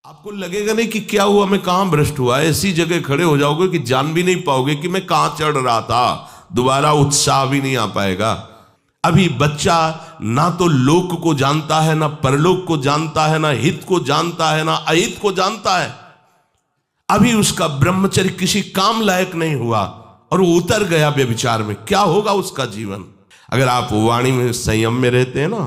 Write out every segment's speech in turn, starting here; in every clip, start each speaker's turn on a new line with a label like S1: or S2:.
S1: आपको लगेगा नहीं कि क्या हुआ, मैं कहां भ्रष्ट हुआ। ऐसी जगह खड़े हो जाओगे कि जान भी नहीं पाओगे कि मैं कहां चढ़ रहा था। दोबारा उत्साह भी नहीं आ पाएगा। अभी बच्चा ना तो लोक को जानता है, ना परलोक को जानता है, ना हित को जानता है, ना अहित को जानता है। अभी उसका ब्रह्मचर्य किसी काम लायक नहीं हुआ और वो उतर गया व्यभिचार में। क्या होगा उसका जीवन। अगर आप वाणी में संयम में रहते हैं ना,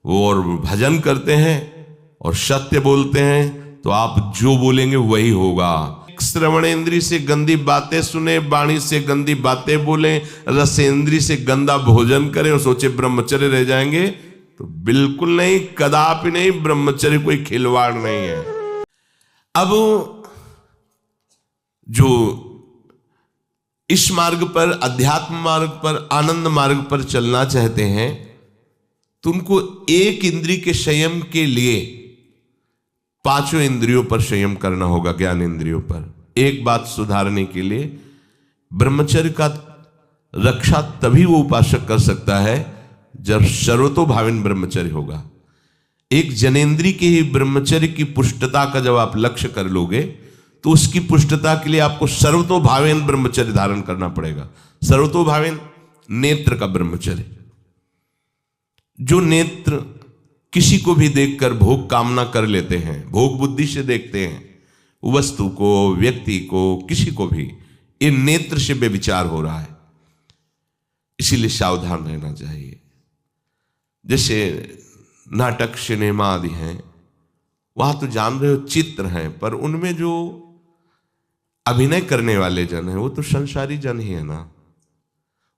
S1: वो और भजन करते हैं और सत्य बोलते हैं, तो आप जो बोलेंगे वही होगा। श्रवणेंद्री से गंदी बातें सुने, वाणी से गंदी बातें बोले, रसेंद्री से गंदा भोजन करें और सोचे ब्रह्मचर्य रह जाएंगे, तो बिल्कुल नहीं, कदापि नहीं। ब्रह्मचर्य कोई खिलवाड़ नहीं है। अब जो इस मार्ग पर, अध्यात्म मार्ग पर, आनंद मार्ग पर चलना चाहते हैं, तो उनको एक इंद्रिय के संयम के लिए पांचों इंद्रियों पर संयम करना होगा। ज्ञान इंद्रियों पर एक बात सुधारने के लिए ब्रह्मचर्य का रक्षा तभी वो उपासक कर सकता है जब सर्वतोभाविन ब्रह्मचर्य होगा। एक जनेन्द्रीय के ही ब्रह्मचर्य की पुष्टता का जब आप लक्ष्य कर लोगे, तो उसकी पुष्टता के लिए आपको सर्वतोभावेन ब्रह्मचर्य धारण करना पड़ेगा। सर्वतोभावेन नेत्र का ब्रह्मचर्य। जो नेत्र किसी को भी देखकर भोग कामना कर लेते हैं, भोग बुद्धि से देखते हैं वस्तु को, व्यक्ति को, किसी को भी, ये नेत्र से बेविचार हो रहा है। इसीलिए सावधान रहना चाहिए। जैसे नाटक, सिनेमा आदि हैं, वहां तो जान रहे हो चित्र हैं, पर उनमें जो अभिनय करने वाले जन हैं वो तो संसारी जन ही है ना।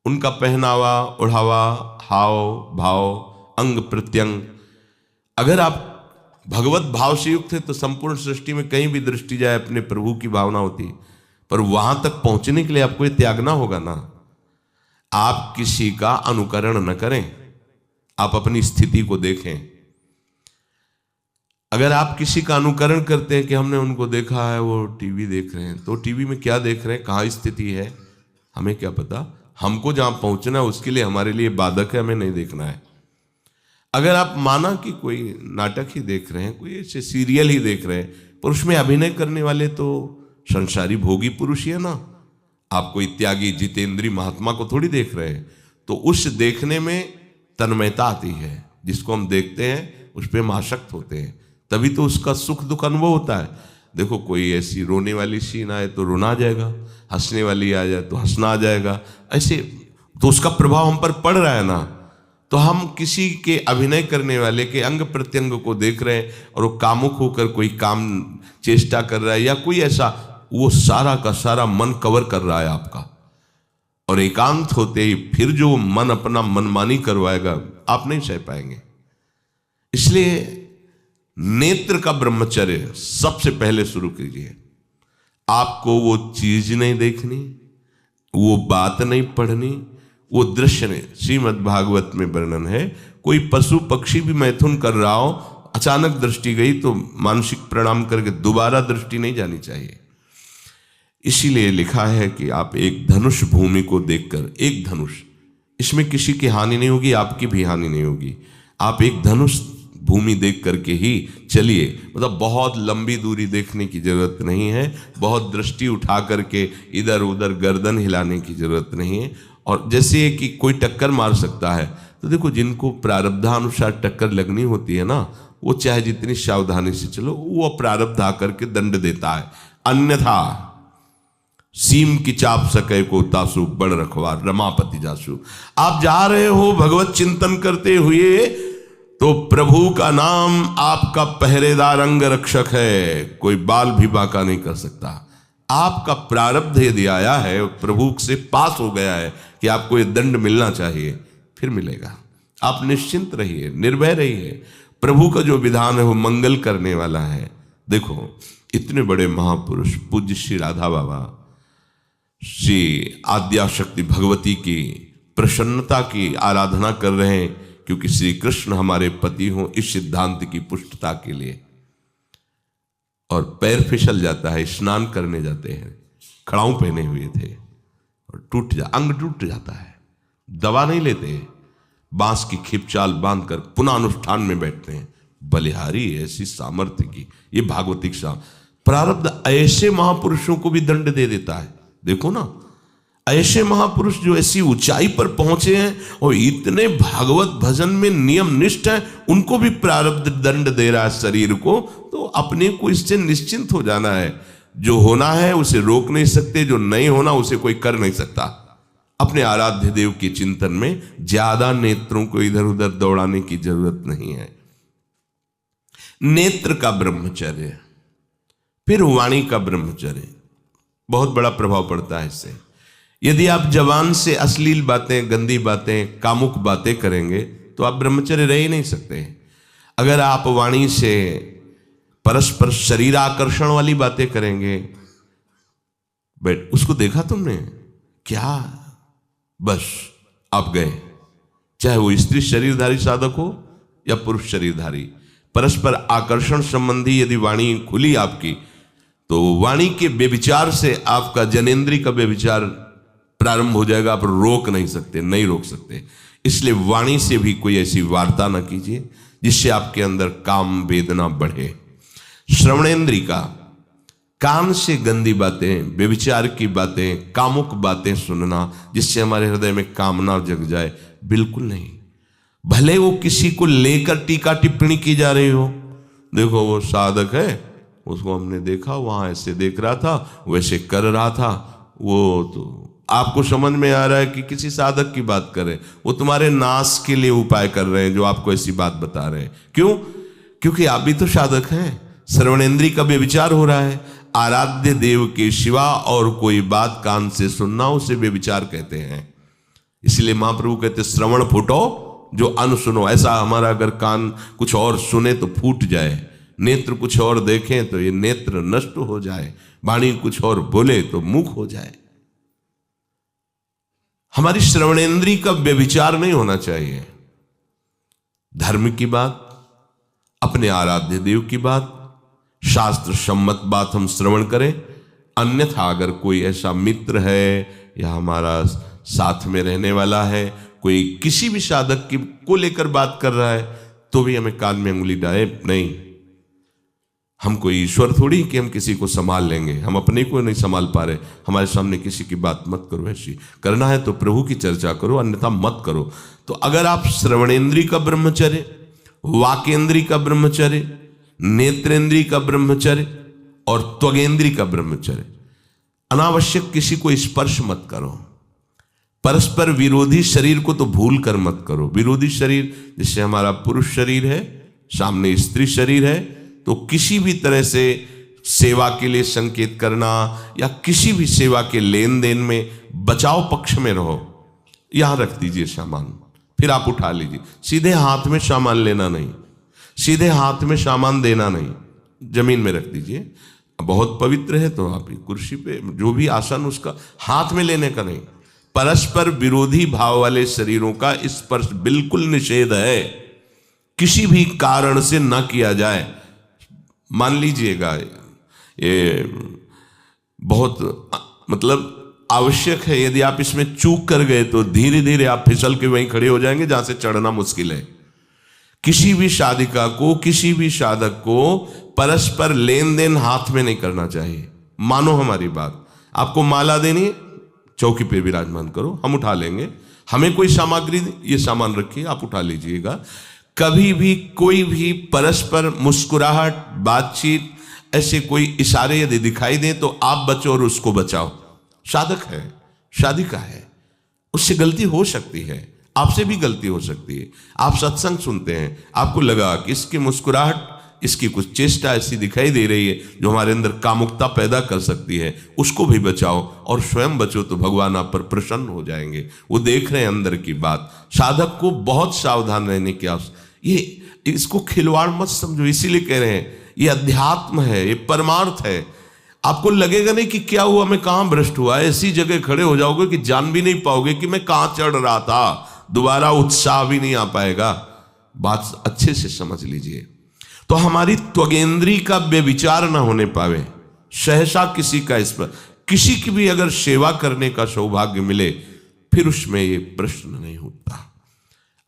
S1: उनका पहनावा, ओढ़ावा, हाव भाव, अंग प्रत्यंग, अगर आप भगवत भाव से युक्त है तो संपूर्ण सृष्टि में कहीं भी दृष्टि जाए अपने प्रभु की भावना होती है। पर वहां तक पहुंचने के लिए आपको ये त्यागना होगा ना। आप किसी का अनुकरण न करें, आप अपनी स्थिति को देखें। अगर आप किसी का अनुकरण करते हैं कि हमने उनको देखा है, वो टीवी देख रहे हैं, तो टीवी में क्या देख रहे हैं, कहाँ स्थिति है, हमें क्या पता। हमको जहां पहुंचना है उसके लिए हमारे लिए बाधक है, हमें नहीं देखना है। अगर आप माना कि कोई नाटक ही देख रहे हैं, कोई ऐसे सीरियल ही देख रहे हैं, पर उसमें अभिनय करने वाले तो संसारी भोगी पुरुष ही है ना। आप कोई त्यागी जितेंद्रीय महात्मा को थोड़ी देख रहे हैं। तो उस देखने में तन्मयता आती है। जिसको हम देखते हैं उस पर हम आसक्त होते हैं, तभी तो उसका सुख दुख अनुभव होता है। देखो, कोई ऐसी रोने वाली सीन आए तो रोना आ जाएगा, हंसने वाली आ जाए तो हंसना आ जाएगा। ऐसे तो उसका प्रभाव हम पर पड़ रहा है ना। तो हम किसी के अभिनय करने वाले के अंग प्रत्यंग को देख रहे हैं और वो कामुक होकर कोई काम चेष्टा कर रहा है या कोई ऐसा, वो सारा का सारा मन कवर कर रहा है आपका। और एकांत होते ही फिर जो मन अपना मनमानी करवाएगा, आप नहीं सह पाएंगे। इसलिए नेत्र का ब्रह्मचर्य सबसे पहले शुरू कीजिए। आपको वो चीज नहीं देखनी, वो बात नहीं पढ़नी, वो दृश्य नहीं। श्रीमद् भागवत में वर्णन है, कोई पशु पक्षी भी मैथुन कर रहा हो, अचानक दृष्टि गई तो मानसिक प्रणाम करके दोबारा दृष्टि नहीं जानी चाहिए। इसीलिए लिखा है कि आप एक धनुष भूमि को देखकर, एक धनुष, इसमें किसी की हानि नहीं होगी, आपकी भी हानि नहीं होगी। आप एक धनुष भूमि देख करके ही चलिए। मतलब बहुत लंबी दूरी देखने की जरूरत नहीं है, बहुत दृष्टि उठा करके इधर उधर गर्दन हिलाने की जरूरत नहीं है। और जैसे कि कोई टक्कर मार सकता है, तो देखो जिनको प्रारब्धानुसार टक्कर लगनी होती है ना, वो चाहे जितनी सावधानी से चलो, वो प्रारब्ध आकर के दंड देता है। अन्यथा सीम की चाप सके को तासु, बड़ रखवार रमापति जासु। आप जा रहे हो भगवत चिंतन करते हुए, तो प्रभु का नाम आपका पहरेदार अंग रक्षक है, कोई बाल भी बांका नहीं कर सकता। आपका प्रारब्ध यदि आया है, प्रभु से पास हो गया है कि आपको ये दंड मिलना चाहिए, फिर मिलेगा। आप निश्चिंत रहिए, निर्भय रहिए। प्रभु का जो विधान है वो मंगल करने वाला है। देखो, इतने बड़े महापुरुष पूज्य श्री राधा बाबा, श्री आद्याशक्ति भगवती की प्रसन्नता की आराधना कर रहे हैं, क्योंकि श्री कृष्ण हमारे पति हों, इस सिद्धांत की पुष्टता के लिए। और पैर फिसल जाता है, स्नान करने जाते हैं, खड़ाऊ पहने हुए थे और अंग टूट जाता है, दवा नहीं लेते, बांस की खिपचाल बांधकर पुनः अनुष्ठान में बैठते हैं, बलिहारी ऐसी सामर्थ्य की, ये भागवतिक प्रारब्ध ऐसे महापुरुषों को भी दंड दे देता है। देखो ना, ऐसे महापुरुष जो ऐसी ऊंचाई पर पहुंचे हैं और इतने भागवत भजन में नियम निष्ठ हैं, उनको भी प्रारब्ध दंड दे रहा है शरीर को। तो अपने को इससे निश्चिंत हो जाना है। जो होना है उसे रोक नहीं सकते, जो नहीं होना उसे कोई कर नहीं सकता। अपने आराध्य देव के चिंतन में ज्यादा नेत्रों को इधर उधर दौड़ाने की जरूरत नहीं है। नेत्र का ब्रह्मचर्य, फिर वाणी का ब्रह्मचर्य, बहुत बड़ा प्रभाव पड़ता है इससे। यदि आप जबान से अश्लील बातें, गंदी बातें, कामुक बातें करेंगे तो आप ब्रह्मचर्य रह ही नहीं सकते। अगर आप वाणी से परस्पर शरीर आकर्षण वाली बातें करेंगे, बट उसको देखा तुमने क्या, बस आप गए। चाहे वो स्त्री शरीरधारी साधक हो या पुरुष शरीरधारी, परस्पर आकर्षण संबंधी यदि वाणी खुली आपकी, तो वाणी के व्यभिचार से आपका जनेंद्री का व्यभिचार प्रारंभ हो जाएगा। आप रोक नहीं सकते, नहीं रोक सकते। इसलिए वाणी से भी कोई ऐसी वार्ता ना कीजिए जिससे आपके अंदर काम वेदना बढ़े। श्रवणेंद्री का, कान से गंदी बातें, व्यभिचार की बातें, कामुक बातें सुनना जिससे हमारे हृदय में कामना जग जाए, बिल्कुल नहीं। भले वो किसी को लेकर टीका टिप्पणी की जा रही हो, देखो वो साधक है, उसको हमने देखा वहां ऐसे देख रहा था, वैसे कर रहा था, वो तो आपको समझ में आ रहा है कि किसी साधक की बात कर रहे हैं, वो तुम्हारे नाश के लिए उपाय कर रहे हैं जो आपको ऐसी बात बता रहे हैं। क्यों? क्योंकि आप भी तो साधक हैं। श्रवणेंद्री का व्यभिचार हो रहा है। आराध्य देव के सिवा और कोई बात कान से सुनना उसे व्यभिचार कहते हैं। इसलिए महाप्रभु कहते श्रवण फूटो जो अन सुनो। ऐसा हमारा अगर कान कुछ और सुने तो फूट जाए, नेत्र कुछ और देखें तो ये नेत्र नष्ट हो जाए, वाणी कुछ और बोले तो मुख हो जाए। हमारी श्रवणेंद्री का व्यभिचार नहीं होना चाहिए। धर्म की बात, अपने आराध्य देव की बात, शास्त्र सम्मत बात हम श्रवण करें। अन्यथा अगर कोई ऐसा मित्र है या हमारा साथ में रहने वाला है, कोई किसी भी साधक की को लेकर बात कर रहा है, तो भी हमें कान में उंगली डाले नहीं। हम कोई ईश्वर थोड़ी कि हम किसी को संभाल लेंगे, हम अपने को नहीं संभाल पा रहे। हमारे सामने किसी की बात मत करो, ऐसी करना है तो प्रभु की चर्चा करो, अन्यथा मत करो। तो अगर आप श्रवणेंद्री का ब्रह्मचर्य, वाकेंद्री का ब्रह्मचर्य, नेत्रेंद्री का ब्रह्मचर्य और त्वगेंद्री का ब्रह्मचर्य, अनावश्यक किसी को स्पर्श मत करो। परस्पर विरोधी शरीर को तो भूल कर मत करो। विरोधी शरीर जिससे हमारा पुरुष शरीर है, सामने स्त्री शरीर है, तो किसी भी तरह से सेवा के लिए संकेत करना या किसी भी सेवा के लेन देन में बचाव पक्ष में रहो। यहां रख दीजिए सामान, फिर आप उठा लीजिए। सीधे हाथ में सामान लेना नहीं, सीधे हाथ में सामान देना नहीं, जमीन में रख दीजिए। बहुत पवित्र है तो आप कुर्सी पे जो भी आसन उसका हाथ में लेने का नहीं। परस्पर विरोधी भाव वाले शरीरों का स्पर्श बिल्कुल निषेध है, किसी भी कारण से न किया जाए। मान लीजिएगा ये बहुत मतलब आवश्यक है, यदि आप इसमें चूक कर गए तो धीरे धीरे आप फिसल के वहीं खड़े हो जाएंगे जहां से चढ़ना मुश्किल है। किसी भी साधिका को, किसी भी साधक को परस्पर लेन देन हाथ में नहीं करना चाहिए। मानो हमारी बात, आपको माला देनी, चौकी पे विराजमान करो, हम उठा लेंगे। हमें कोई सामग्री, ये सामान रखिए, आप उठा लीजिएगा। कभी भी कोई भी परस्पर मुस्कुराहट, बातचीत, ऐसे कोई इशारे यदि दिखाई दें तो आप बचो और उसको बचाओ। साधक है, साधिका है, उससे गलती हो सकती है, आपसे भी गलती हो सकती है। आप सत्संग सुनते हैं, आपको लगा कि इसकी मुस्कुराहट, इसकी कुछ चेष्टा ऐसी दिखाई दे रही है जो हमारे अंदर कामुकता पैदा कर सकती है, उसको भी बचाओ और स्वयं बचो, तो भगवान आप पर प्रसन्न हो जाएंगे। वो देख रहे हैं अंदर की बात। साधक को बहुत सावधान रहने की आवश्यकता। ये इसको खिलवाड़ मत समझो, इसीलिए कह रहे हैं ये अध्यात्म है, ये परमार्थ है। आपको लगेगा नहीं कि क्या हुआ, मैं कहां भ्रष्ट हुआ, ऐसी जगह खड़े हो जाओगे कि जान भी नहीं पाओगे कि मैं कहां चढ़ रहा था, दोबारा उत्साह भी नहीं आ पाएगा। बात अच्छे से समझ लीजिए। तो हमारी त्वगेंद्री का व्यभिचार ना होने पावे, सहसा किसी का इस पर किसी की भी अगर सेवा करने का सौभाग्य मिले, फिर उसमें ये प्रश्न नहीं होता।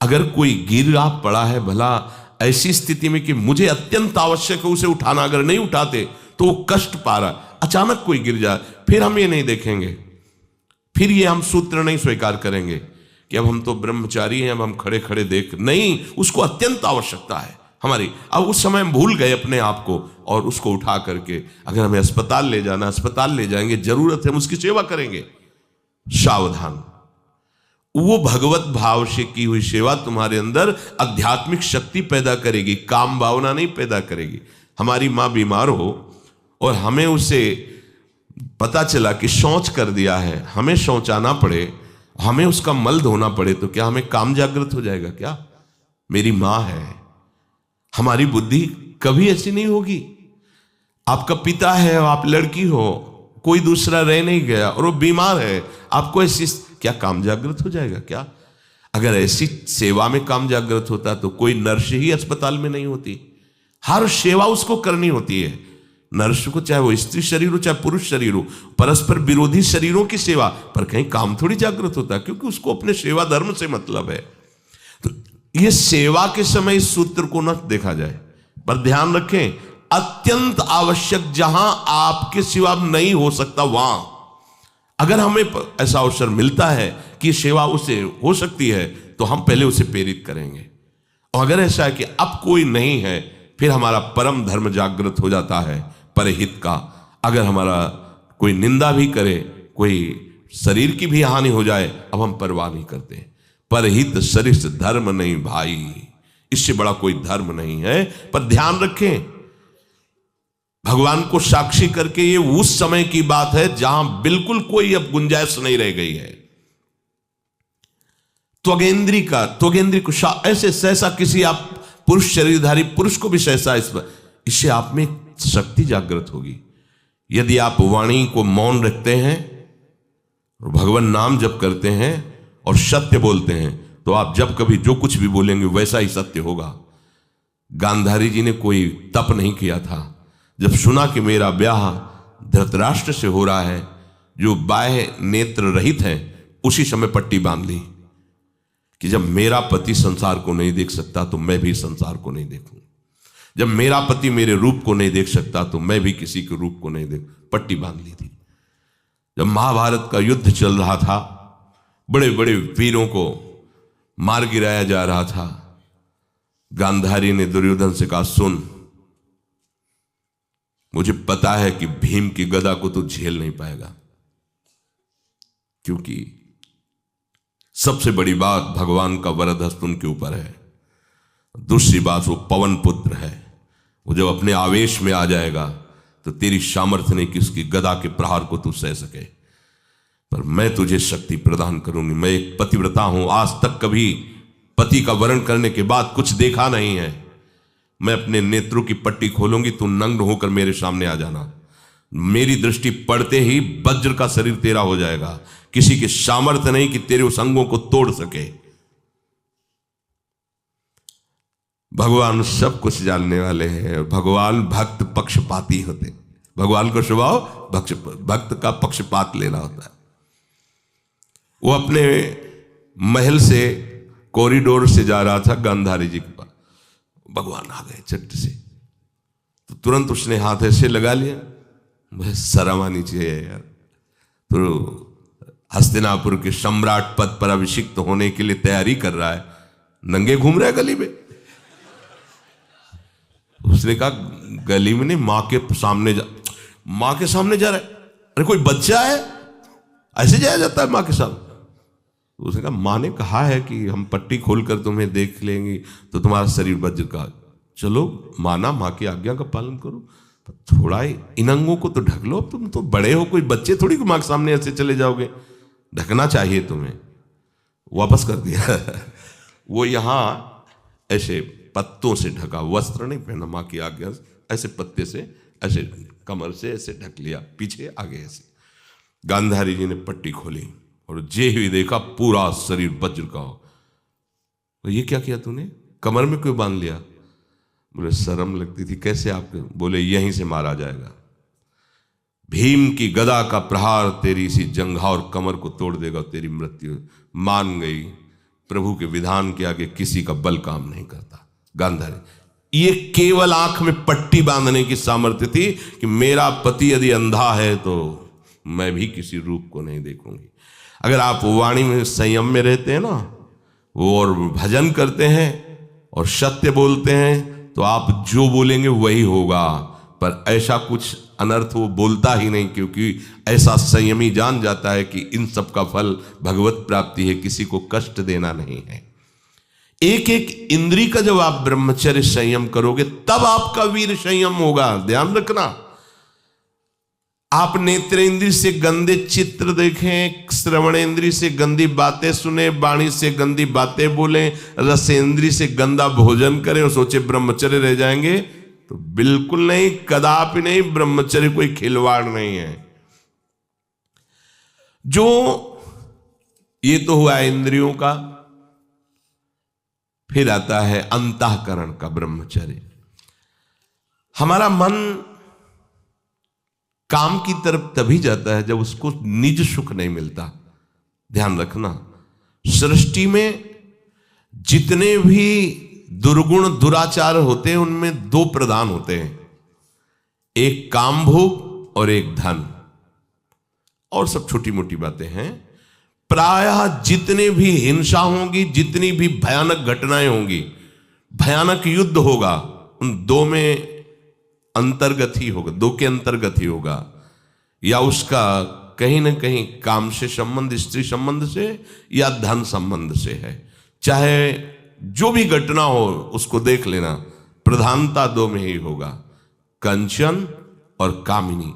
S1: अगर कोई गिरा पड़ा है, भला ऐसी स्थिति में कि मुझे अत्यंत आवश्यक है उसे उठाना, अगर नहीं उठाते तो वो कष्ट पा रहा, अचानक कोई गिर जाए, फिर हम ये नहीं देखेंगे, फिर ये हम सूत्र नहीं स्वीकार करेंगे कि अब हम तो ब्रह्मचारी हैं, अब हम खड़े खड़े देख, नहीं, उसको अत्यंत आवश्यकता है हमारी। अब उस समय हम भूल गए अपने आप को और उसको उठा करके अगर हमें अस्पताल ले जाना, अस्पताल ले जाएंगे, जरूरत है हम उसकी सेवा करेंगे। सावधान, वो भगवत भाव से की हुई सेवा तुम्हारे अंदर आध्यात्मिक शक्ति पैदा करेगी, काम भावना नहीं पैदा करेगी। हमारी माँ बीमार हो और हमें उसे पता चला कि शौच कर दिया है, हमें शौचाना पड़े, हमें उसका मल धोना पड़े, तो क्या हमें काम जागृत हो जाएगा? क्या मेरी माँ है। हमारी बुद्धि कभी ऐसी नहीं होगी। आपका पिता है, आप लड़की हो, कोई दूसरा रह नहीं गया और वो बीमार है, आपको ऐसी क्या काम जागृत हो जाएगा? क्या अगर ऐसी सेवा में काम जागृत होता तो कोई नर्स ही अस्पताल में नहीं होती। हर सेवा उसको करनी होती है, नर्स को, चाहे वो स्त्री शरीर हो चाहे पुरुष शरीर हो, परस्पर विरोधी शरीरों की सेवा, पर कहीं काम थोड़ी जागृत होता है, क्योंकि उसको अपने सेवा धर्म से मतलब है। तो ये सेवा के समय इस सूत्र को न देखा जाए, पर ध्यान रखें, अत्यंत आवश्यक जहां आपके सिवा नहीं हो सकता, वहां अगर हमें ऐसा अवसर मिलता है कि सेवा उसे हो सकती है तो हम पहले उसे प्रेरित करेंगे। और अगर ऐसा है कि अब कोई नहीं है, फिर हमारा परम धर्म जागृत हो जाता है परहित का। अगर हमारा कोई निंदा भी करे, कोई शरीर की भी हानि हो जाए, अब हम परवाह नहीं करते। परहित सरिस धर्म नहीं भाई, इससे बड़ा कोई धर्म नहीं है। पर ध्यान रखें, भगवान को साक्षी करके ये उस समय की बात है जहां बिल्कुल कोई अब गुंजाइश नहीं रह गई है। त्वगेंद्री को ऐसे सहसा किसी आप पुरुष शरीरधारी पुरुष को भी सहसा इससे आप में शक्ति जागृत होगी। यदि आप वाणी को मौन रखते हैं और भगवान नाम जप करते हैं और सत्य बोलते हैं, तो आप जब कभी जो कुछ भी बोलेंगे वैसा ही सत्य होगा। गांधारी जी ने कोई तप नहीं किया था, जब सुना कि मेरा ब्याह धृतराष्ट्र से हो रहा है जो बाह्य नेत्र रहित हैं, उसी समय पट्टी बांध ली कि जब मेरा पति संसार को नहीं देख सकता तो मैं भी संसार को नहीं देखूं, जब मेरा पति मेरे रूप को नहीं देख सकता तो मैं भी किसी के रूप को नहीं देख, पट्टी बांध ली थी। जब महाभारत का युद्ध चल रहा था, बड़े बड़े वीरों को मार गिराया जा रहा था, गांधारी ने दुर्योधन से कहा, सुन, मुझे पता है कि भीम की गदा को तो झेल नहीं पाएगा, क्योंकि सबसे बड़ी बात भगवान का वरद हस्त उनके ऊपर है। दूसरी बात, वो पवन पुत्र है, वो जब अपने आवेश में आ जाएगा तो तेरी सामर्थ्य नहीं कि उसकी गदा के प्रहार को तू सह सके, पर मैं तुझे शक्ति प्रदान करूंगी। मैं एक पतिव्रता हूं, आज तक कभी पति का वरण करने के बाद कुछ देखा नहीं है। मैं अपने नेत्रों की पट्टी खोलूंगी, तू नग्न होकर मेरे सामने आ जाना। मेरी दृष्टि पड़ते ही वज्र का शरीर तेरा हो जाएगा, किसी के सामर्थ्य नहीं कि तेरे उस अंगों को तोड़ सके। भगवान सब कुछ जानने वाले हैं, भगवान भक्त पक्षपाती होते। भगवान का स्वभाव भक्त का पक्षपात लेना होता है। वो अपने महल से कॉरिडोर से जा रहा था गांधारी जी के पास, भगवान आ गए चट से, तो तुरंत उसने हाथ ऐसे लगा लिया, मुझे शर्म आनी चाहिए यार, तो हस्तिनापुर के सम्राट पद पर अभिषिक्त होने के लिए तैयारी कर रहा है, नंगे घूम रहा है गली में। उसने कहा, गली में नहीं, मां के सामने जा रहा है। अरे कोई बच्चा है, ऐसे जाया जाता है मां के सामने? तो उसने कहा, मां ने कहा है कि हम पट्टी खोलकर तुम्हें देख लेंगे तो तुम्हारा शरीर वज्र का, चलो माना, मां की आज्ञा का पालन करो, थोड़ा इन अंगों को तो ढक लो, तुम तो बड़े हो, कोई बच्चे थोड़ी को मां के सामने ऐसे चले जाओगे, ढकना चाहिए तुम्हें। वापस कर दिया। वो यहां ऐसे पत्तों से ढका, वस्त्र नहीं पहना, मां की आज्ञा, ऐसे पत्ते से ऐसे कमर से ऐसे ढक लिया, पीछे आगे ऐसे। गांधारी जी ने पट्टी खोली और जे ही देखा पूरा शरीर वज्र का हो। तो ये क्या किया तूने, कमर में क्यों बांध लिया? बोले शर्म लगती थी। कैसे आपके? बोले यहीं से मारा जाएगा, भीम की गदा का प्रहार तेरी इसी जंघा और कमर को तोड़ देगा, तेरी मृत्यु। मान गई, प्रभु के विधान के आगे किसी का बल काम नहीं करता। गांधारी। ये केवल आंख में पट्टी बांधने की सामर्थ्य थी कि मेरा पति यदि अंधा है तो मैं भी किसी रूप को नहीं देखूंगी। अगर आप वाणी में संयम में रहते हैं ना, वो और भजन करते हैं और सत्य बोलते हैं, तो आप जो बोलेंगे वही होगा। पर ऐसा कुछ अनर्थ वो बोलता ही नहीं, क्योंकि ऐसा संयमी जान जाता है कि इन सब का फल भगवत प्राप्ति है, किसी को कष्ट देना नहीं है। एक एक इंद्री का जब आप ब्रह्मचर्य संयम करोगे तब आपका वीर संयम होगा। ध्यान रखना, आप नेत्रेंद्री से गंदे चित्र देखें, श्रवणेंद्री से गंदी बातें सुने, वाणी से गंदी बातें बोलें, रसेंद्री से गंदा भोजन करें और सोचे ब्रह्मचर्य रह जाएंगे, तो बिल्कुल नहीं, कदापि नहीं। ब्रह्मचर्य कोई खिलवाड़ नहीं है। जो ये तो हुआ इंद्रियों का, फिर आता है अंतःकरण का ब्रह्मचर्य। हमारा मन काम की तरफ तभी जाता है जब उसको निज सुख नहीं मिलता। ध्यान रखना, सृष्टि में जितने भी दुर्गुण दुराचार होते हैं उनमें दो प्रधान होते हैं, एक काम भोग और एक धन, और सब छोटी मोटी बातें हैं। प्रायः जितने भी हिंसा होगी, जितनी भी भयानक घटनाएं होंगी, भयानक युद्ध होगा, उन दो में अंतर्गत ही होगा, दो के अंतर्गत ही होगा। या उसका कहीं ना कहीं काम से संबंध, स्त्री संबंध से या धन संबंध से है। चाहे जो भी घटना हो उसको देख लेना, प्रधानता दो में ही होगा, कंचन और कामिनी।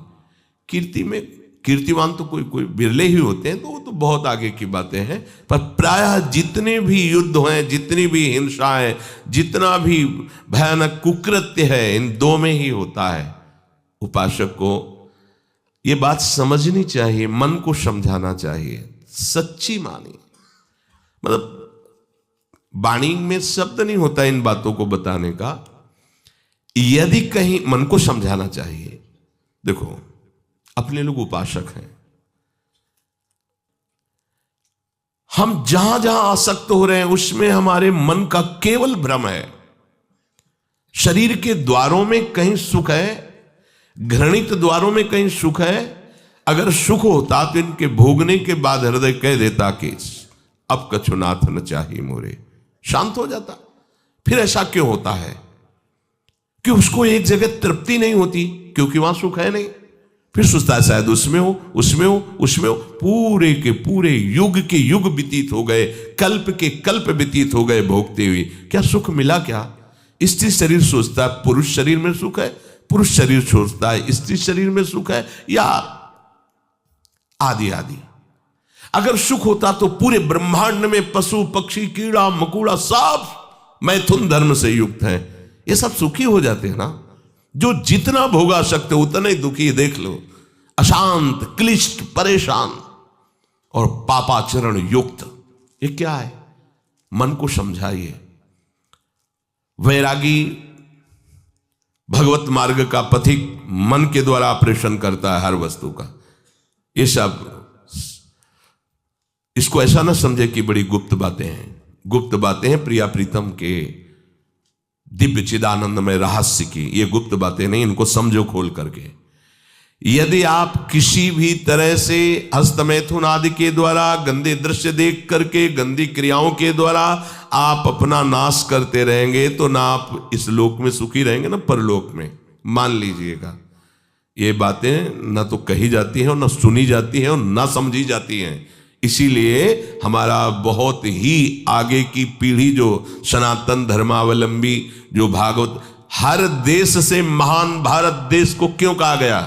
S1: कीर्ति में कीर्तिवान तो कोई बिरले ही होते हैं, तो वो तो बहुत आगे की बातें हैं। पर प्रायः जितने भी युद्ध हैं, जितनी भी हिंसा है, जितना भी भयानक कुकृत्य है, इन दो में ही होता है। उपासक को ये बात समझनी चाहिए, मन को समझाना चाहिए, सच्ची मानी। मतलब वाणी में शब्द नहीं होता इन बातों को बताने का, यदि कहीं मन को समझाना चाहिए। देखो, अपने लोग उपासक हैं, हम जहां जहां आसक्त हो रहे हैं उसमें हमारे मन का केवल भ्रम है। शरीर के द्वारों में कहीं सुख है, घृणित द्वारों में कहीं सुख है। अगर सुख होता तो इनके भोगने के बाद हृदय कह देता कि अब कछुनाथ न चाहिए मोरे, शांत हो जाता। फिर ऐसा क्यों होता है कि उसको एक जगह तृप्ति नहीं होती? क्योंकि वहां सुख है नहीं। फिर सोचता है शायद उसमें हो, उसमें हो, उसमें हो। पूरे के पूरे युग के युग व्यतीत हो गए, कल्प के कल्प व्यतीत हो गए भोगते हुए, क्या सुख मिला? क्या स्त्री शरीर सोचता है पुरुष शरीर में सुख है, पुरुष शरीर सोचता है स्त्री शरीर में सुख है, या आदि आदि। अगर सुख होता तो पूरे ब्रह्मांड में पशु पक्षी कीड़ा मकोड़ा सब मैथुन धर्म से युक्त हैं, ये सब सुखी हो जाते हैं ना। जो जितना भोगा सकते उतना ही दुखी, देख लो, अशांत, क्लिष्ट, परेशान और पापाचरण युक्त। ये क्या है? मन को समझाइए। वैरागी भगवत मार्ग का पथिक मन के द्वारा ऑपरेशन करता है हर वस्तु का। ये सब, इसको ऐसा ना समझे कि बड़ी गुप्त बातें हैं। गुप्त बातें हैं प्रिया प्रीतम के दिव्य चिदानंद में रहस्य की, ये गुप्त बातें नहीं, इनको समझो खोल करके। यदि आप किसी भी तरह से हस्तमैथुन आदि के द्वारा, गंदे दृश्य देख करके, गंदी क्रियाओं के द्वारा आप अपना नाश करते रहेंगे, तो ना आप इस लोक में सुखी रहेंगे ना परलोक में। मान लीजिएगा, ये बातें ना तो कही जाती हैं और ना सुनी जाती हैं और ना समझी जाती हैं। इसीलिए हमारा बहुत ही आगे की पीढ़ी जो सनातन धर्मावलंबी, जो भागवत, हर देश से महान भारत देश को क्यों कहा गया?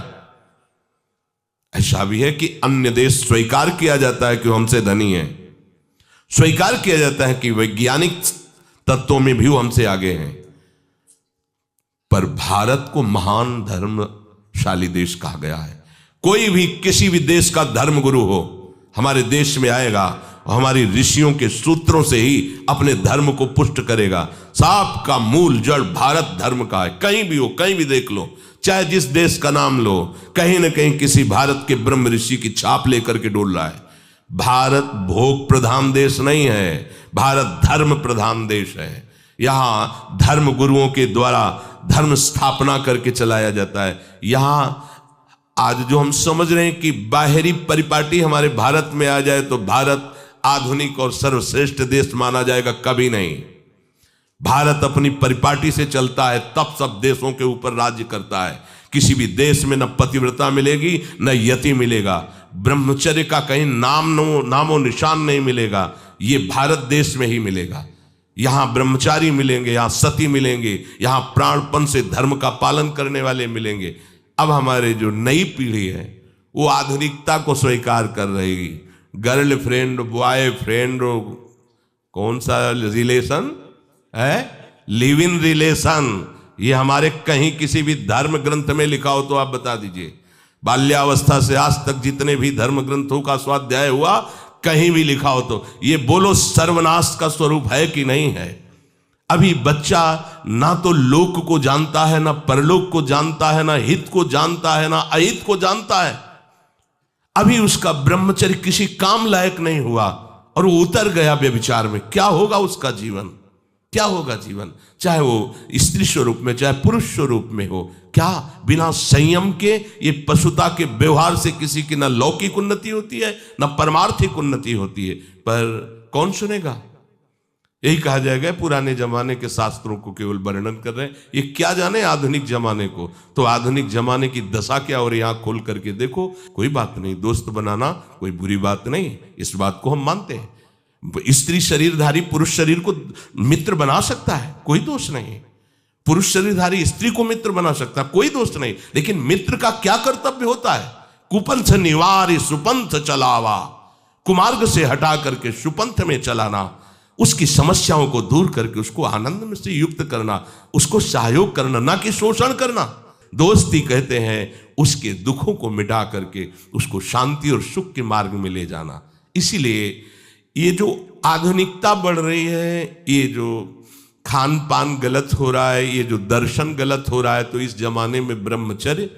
S1: ऐसा भी है कि अन्य देश स्वीकार किया जाता है कि वो हमसे धनी है, स्वीकार किया जाता है कि वैज्ञानिक तत्वों में भी वो हमसे आगे हैं, पर भारत को महान धर्मशाली देश कहा गया है। कोई भी किसी भी देश का धर्म गुरु हो, हमारे देश में आएगा और हमारी ऋषियों के सूत्रों से ही अपने धर्म को पुष्ट करेगा। सांप का मूल जड़ भारत धर्म का है। कहीं भी हो, कहीं भी देख लो, चाहे जिस देश का नाम लो, कहीं ना कहीं किसी भारत के ब्रह्म ऋषि की छाप लेकर के डोल रहा है। भारत भोग प्रधान देश नहीं है, भारत धर्म प्रधान देश है। यहाँ धर्म गुरुओं के द्वारा धर्म स्थापना करके चलाया जाता है। यहाँ आज जो हम समझ रहे हैं कि बाहरी परिपाटी हमारे भारत में आ जाए तो भारत आधुनिक और सर्वश्रेष्ठ देश माना जाएगा, कभी नहीं। भारत अपनी परिपाटी से चलता है, तब सब देशों के ऊपर राज्य करता है। किसी भी देश में न पतिव्रता मिलेगी न यति मिलेगा, ब्रह्मचर्य का कहीं नामो निशान नहीं मिलेगा, ये भारत देश में ही मिलेगा। यहाँ ब्रह्मचारी मिलेंगे, यहाँ सती मिलेंगे, यहाँ प्राणपण से धर्म का पालन करने वाले मिलेंगे। अब हमारे जो नई पीढ़ी है वो आधुनिकता को स्वीकार कर रही। गर्लफ्रेंड, बॉयफ्रेंड, कौन सा रिलेशन है, लिव इन रिलेशन, ये हमारे कहीं किसी भी धर्म ग्रंथ में लिखा हो तो आप बता दीजिए। बाल्यावस्था से आज तक जितने भी धर्म ग्रंथों का स्वाध्याय हुआ, कहीं भी लिखा हो तो ये बोलो सर्वनाश का स्वरूप है कि नहीं है। अभी बच्चा ना तो लोक को जानता है, ना परलोक को जानता है, ना हित को जानता है, ना अहित को जानता है। अभी उसका ब्रह्मचर्य किसी काम लायक नहीं हुआ और वो उतर गया व्यभिचार में। क्या होगा उसका जीवन, क्या होगा जीवन, चाहे वो स्त्री स्वरूप में चाहे पुरुष स्वरूप में हो। क्या बिना संयम के ये पशुता के व्यवहार से किसी की ना लौकिक उन्नति होती है ना परमार्थिक उन्नति होती है। पर कौन सुनेगा। यही कहा जाएगा पुराने जमाने के शास्त्रों को केवल वर्णन कर रहे हैं, ये क्या जाने आधुनिक जमाने को। तो आधुनिक जमाने की दशा क्या, और यहाँ खोल करके देखो। कोई बात नहीं, दोस्त बनाना कोई बुरी बात नहीं, इस बात को हम मानते हैं। स्त्री शरीरधारी पुरुष शरीर को मित्र बना सकता है, कोई दोष नहीं। पुरुष शरीरधारी स्त्री को मित्र बना सकता है, कोई दोष नहीं। लेकिन मित्र का क्या कर्तव्य होता है। कुपंथ निवार सुपंथ चलावा, कुमार्ग से हटा करके सुपंथ में चलाना, उसकी समस्याओं को दूर करके उसको आनंद में से युक्त करना, उसको सहयोग करना, ना कि शोषण करना। दोस्ती कहते हैं उसके दुखों को मिटा करके उसको शांति और सुख के मार्ग में ले जाना। इसीलिए ये जो आधुनिकता बढ़ रही है, ये जो खान पान गलत हो रहा है, ये जो दर्शन गलत हो रहा है, तो इस जमाने में ब्रह्मचर्य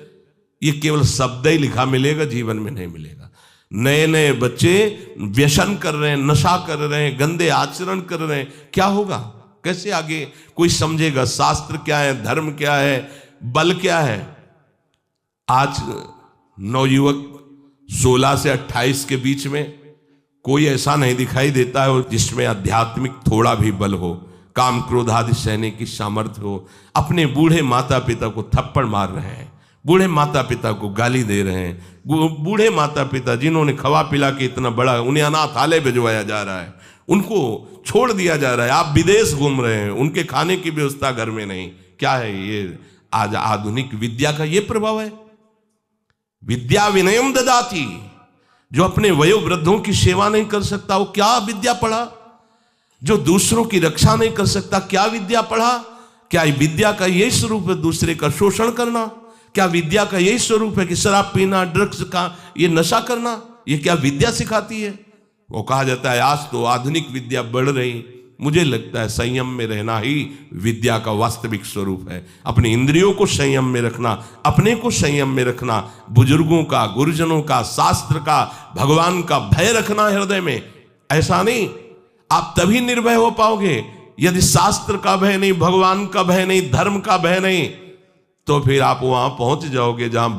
S1: ये केवल शब्द ही लिखा मिलेगा, जीवन में नहीं मिलेगा। नए नए बच्चे व्यसन कर रहे हैं, नशा कर रहे हैं, गंदे आचरण कर रहे हैं, क्या होगा, कैसे आगे कोई समझेगा शास्त्र क्या है, धर्म क्या है, बल क्या है। आज नवयुवक 16 से 28 के बीच में कोई ऐसा नहीं दिखाई देता है जिसमें आध्यात्मिक थोड़ा भी बल हो, काम क्रोध आदि सहने की सामर्थ्य हो। अपने बूढ़े माता पिता को थप्पड़ मार रहे हैं, बूढ़े माता पिता को गाली दे रहे हैं, बूढ़े माता पिता जिन्होंने खवा पिला के इतना बड़ा, उन्हें अनाथालय भिजवाया जा रहा है, उनको छोड़ दिया जा रहा है। आप विदेश घूम रहे हैं, उनके खाने की व्यवस्था घर में नहीं। क्या है ये आज आधुनिक विद्या का ये प्रभाव है। विद्या विनयम ददाती, जो अपने वयोवृद्धों की सेवा नहीं कर सकता वो क्या विद्या पढ़ा। जो दूसरों की रक्षा नहीं कर सकता क्या विद्या पढ़ा। क्या विद्या का यही स्वरूप है दूसरे का शोषण करना। क्या विद्या का यही स्वरूप है कि शराब पीना, ड्रग्स का ये नशा करना, ये क्या विद्या सिखाती है। वो कहा जाता है आज तो आधुनिक विद्या बढ़ रही, मुझे लगता है संयम में रहना ही विद्या का वास्तविक स्वरूप है। अपने इंद्रियों को संयम में रखना, अपने को संयम में रखना, बुजुर्गों का, गुरुजनों का, शास्त्र का, भगवान का भय रखना हृदय में। ऐसा नहीं, आप तभी निर्भय हो पाओगे यदि शास्त्र का भय नहीं, भगवान का भय नहीं, धर्म का भय नहीं, तो फिर आप वहां पहुंच जाओगे जहां